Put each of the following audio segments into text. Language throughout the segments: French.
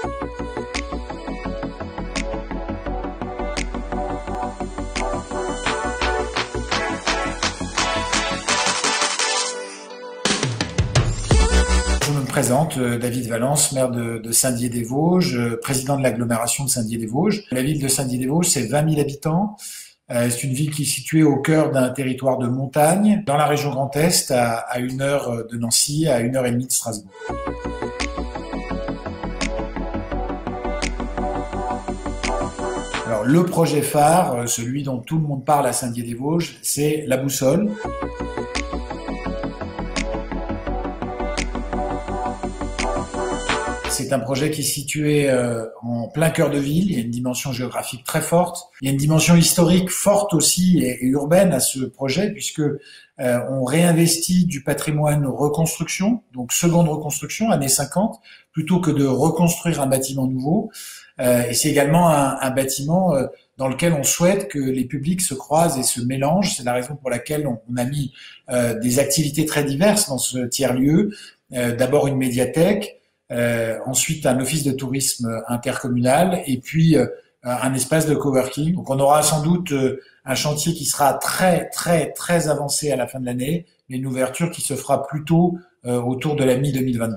Je me présente, David Valence, maire de Saint-Dié-des-Vosges, président de l'agglomération de Saint-Dié-des-Vosges. La ville de Saint-Dié-des-Vosges, c'est 20 000 habitants. C'est une ville qui est située au cœur d'un territoire de montagne, dans la région Grand Est, à 1 heure de Nancy, à 1h30 de Strasbourg. Alors, le projet phare, celui dont tout le monde parle à Saint-Dié-des-Vosges, c'est la boussole. C'est un projet qui est situé en plein cœur de ville. Il y a une dimension géographique très forte. Il y a une dimension historique forte aussi et urbaine à ce projet, puisque on réinvestit du patrimoine reconstruction, donc seconde reconstruction, années 50, plutôt que de reconstruire un bâtiment nouveau. Et c'est également un bâtiment dans lequel on souhaite que les publics se croisent et se mélangent. C'est la raison pour laquelle on a mis des activités très diverses dans ce tiers-lieu. D'abord une médiathèque, ensuite un office de tourisme intercommunal et puis un espace de coworking. Donc on aura sans doute un chantier qui sera très avancé à la fin de l'année, mais une ouverture qui se fera plutôt autour de la mi-2022.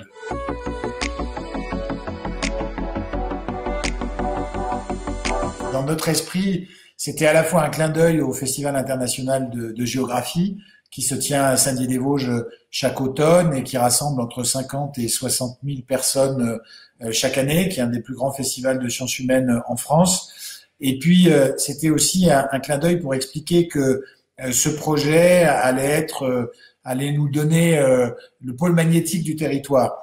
Dans notre esprit, c'était à la fois un clin d'œil au Festival international de géographie qui se tient à Saint-Dié-des-Vosges chaque automne et qui rassemble entre 50 et 60 000 personnes chaque année, qui est un des plus grands festivals de sciences humaines en France. Et puis, c'était aussi un clin d'œil pour expliquer que ce projet allait nous donner le pôle magnétique du territoire.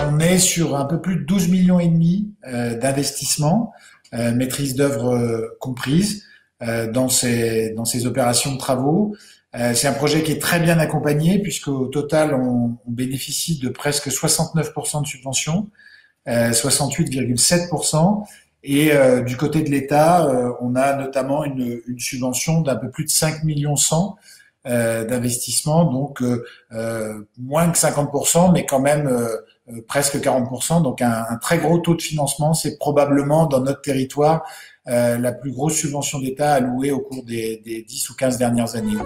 On est sur un peu plus de 12,5 millions d'investissements, maîtrise d'œuvre comprise, dans ces opérations de travaux. C'est un projet qui est très bien accompagné puisqu'au total, on bénéficie de presque 69% de subventions, 68,7%. Et du côté de l'État, on a notamment une subvention d'un peu plus de 5,1 millions d'investissement, donc moins que 50%, mais quand même presque 40%, donc un très gros taux de financement. C'est probablement dans notre territoire la plus grosse subvention d'État allouée au cours des 10 ou 15 dernières années.